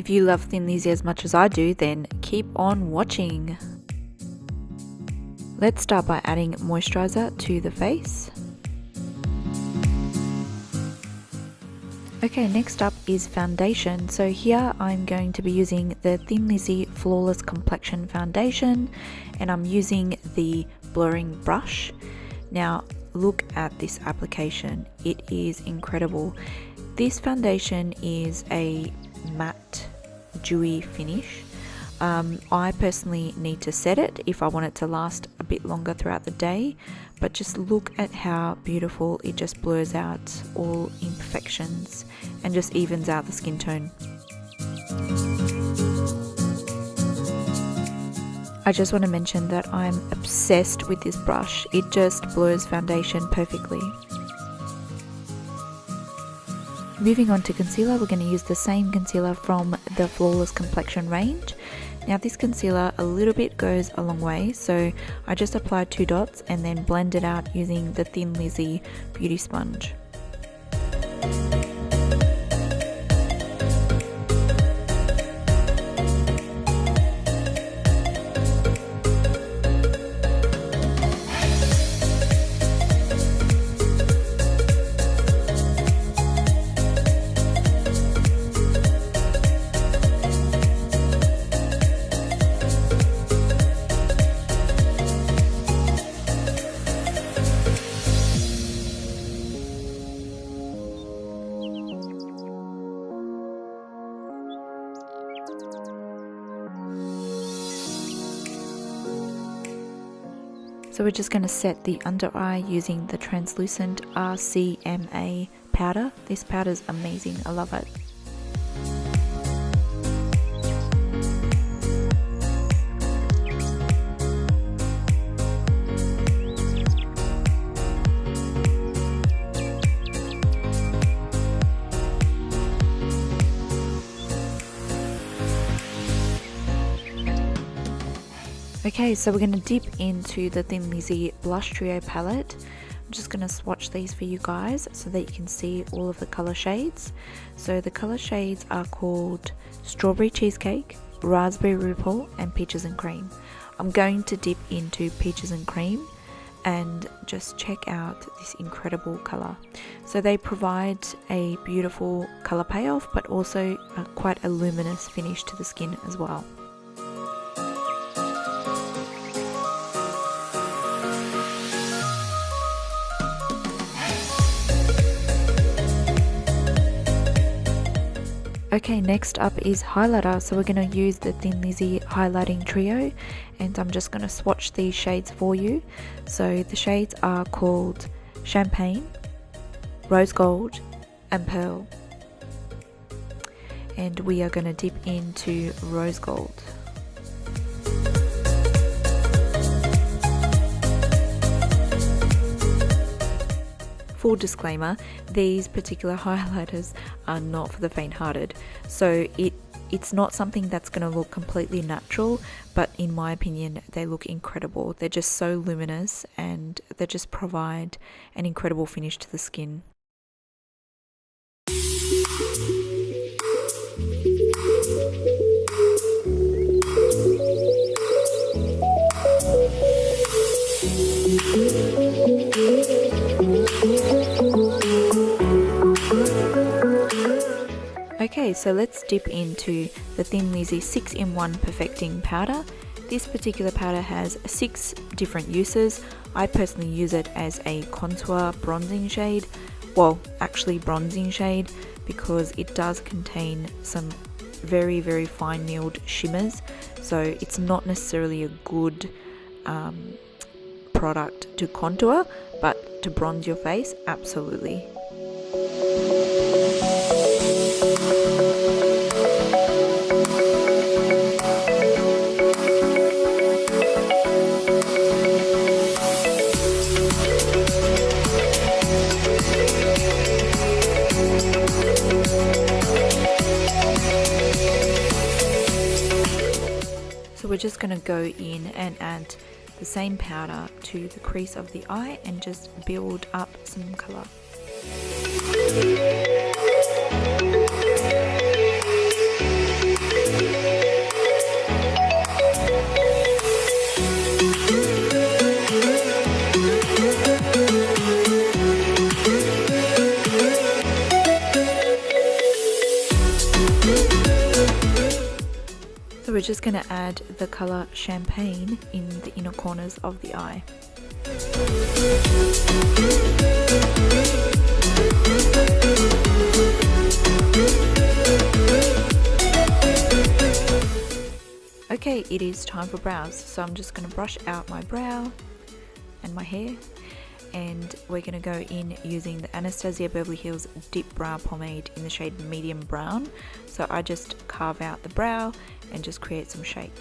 If you love Thin Lizzy as much as I do, then keep on watching. Let's start by adding moisturizer to the face. Okay, next up is foundation. So here I'm going to be using the Thin Lizzy Flawless Complexion Foundation, and I'm using the blurring brush. Now look at this application, it is incredible. This foundation is a matte dewy finish. I personally need to set it if I want it to last a bit longer throughout the day, but just look at how beautiful it just blurs out all imperfections and just evens out the skin tone. I just want to mention that I'm obsessed with this brush. It just blurs foundation perfectly. Moving on to concealer, we're going to use the same concealer from the Flawless Complexion range. Now this concealer a little bit goes a long way, so I just applied 2 dots and then blend it out using the Thin Lizzy beauty sponge. So we're just going to set the under eye using the translucent RCMA powder. This powder is amazing, I love it. Okay, so we're going to dip into the Thin Lizzy Blush Trio palette. I'm just going to swatch these for you guys so that you can see all of the color shades. So the color shades are called Strawberry Cheesecake, Raspberry Ripple, and Peaches and Cream. I'm going to dip into Peaches and Cream and just check out this incredible color. So they provide a beautiful color payoff, but also quite a luminous finish to the skin as well. Okay, next up is highlighter. So we're going to use the Thin Lizzy highlighting trio, and I'm just going to swatch these shades for you. So the shades are called Champagne, Rose Gold, and Pearl. And we are going to dip into Rose Gold. Full disclaimer, these particular highlighters are not for the faint-hearted, so it's not something that's going to look completely natural, but in my opinion they look incredible. They're just so luminous and they just provide an incredible finish to the skin. Okay, so let's dip into the Thin Lizzy 6-in-1 Perfecting Powder. This particular powder has 6 different uses. I personally use it as a contour bronzing shade. Well, actually bronzing shade, because it does contain some very, very fine milled shimmers. So it's not necessarily a good product to contour, but to bronze your face, absolutely. So we're just going to go in and add the same powder to the crease of the eye and just build up some colour. just going to add the color Champagne in the inner corners of the eye. Okay, it is time for brows, so I'm just going to brush out my brow and my hair, and we're going to go in using the Anastasia Beverley Hills Dip Brow Pomade in the shade Medium Brown. So I just carve out the brow and just create some shape.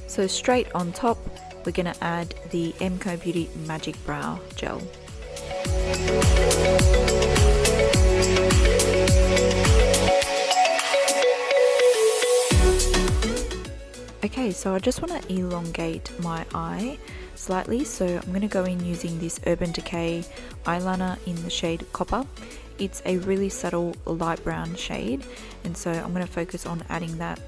So straight on top, we're going to add the Mecca Beauty Magic Brow Gel. Okay, so I just want to elongate my eye slightly, so I'm going to go in using this Urban Decay eyeliner in the shade Copper. It's a really subtle light brown shade, and so I'm going to focus on adding that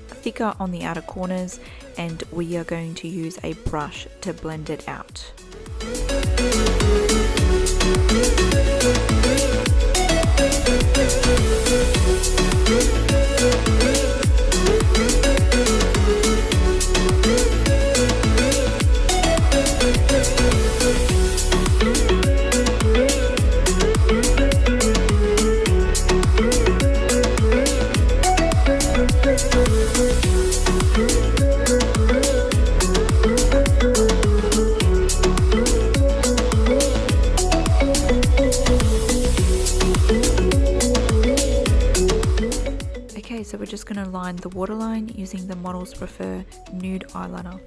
thicker on the outer corners, and we are going to use a brush to blend it out. So we're just going to line the waterline using the Models Prefer Nude eyeliner.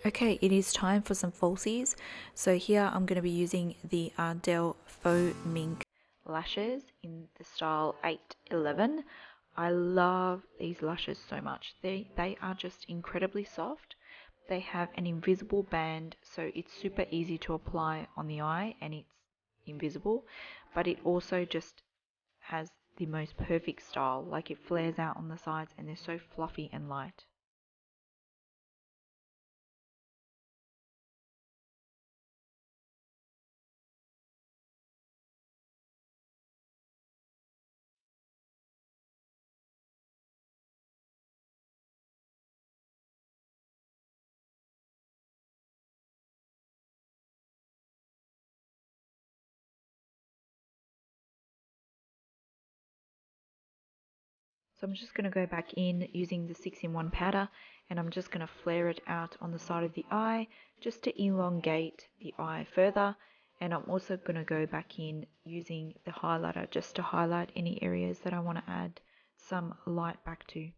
Okay, it is time for some falsies. So here I'm going to be using the Ardell Faux Mink lashes in the style 811. I love these lashes so much. They are just incredibly soft. They have an invisible band, so it's super easy to apply on the eye and it's invisible, but it also just has the most perfect style. Like, it flares out on the sides and they're so fluffy and light. So I'm just going to go back in using the 6-in-1 powder, and I'm just going to flare it out on the side of the eye just to elongate the eye further. And I'm also going to go back in using the highlighter just to highlight any areas that I want to add some light back to.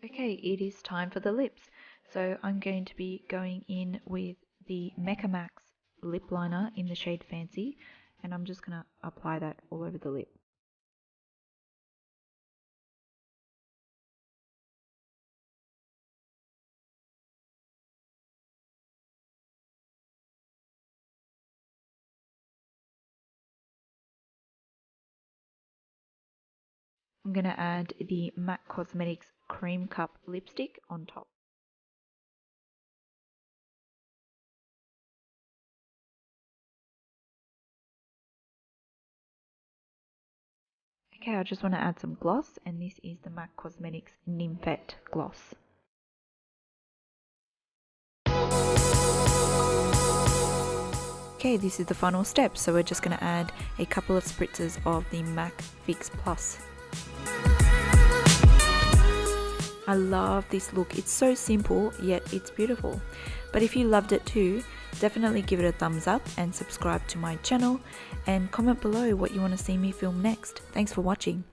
Okay, it is time for the lips. So I'm going to be going in with the Mecca Max lip liner in the shade Fancy, and I'm just going to apply that all over the lip. I'm going to add the MAC Cosmetics Cream Cup lipstick on top. Okay, I just want to add some gloss, and this is the MAC Cosmetics Nymphette gloss. Okay, this is the final step, so we're just going to add a couple of spritzes of the MAC Fix Plus. I love this look. It's so simple, yet it's beautiful. But if you loved it too, definitely give it a thumbs up and subscribe to my channel, and comment below what you want to see me film next. Thanks for watching.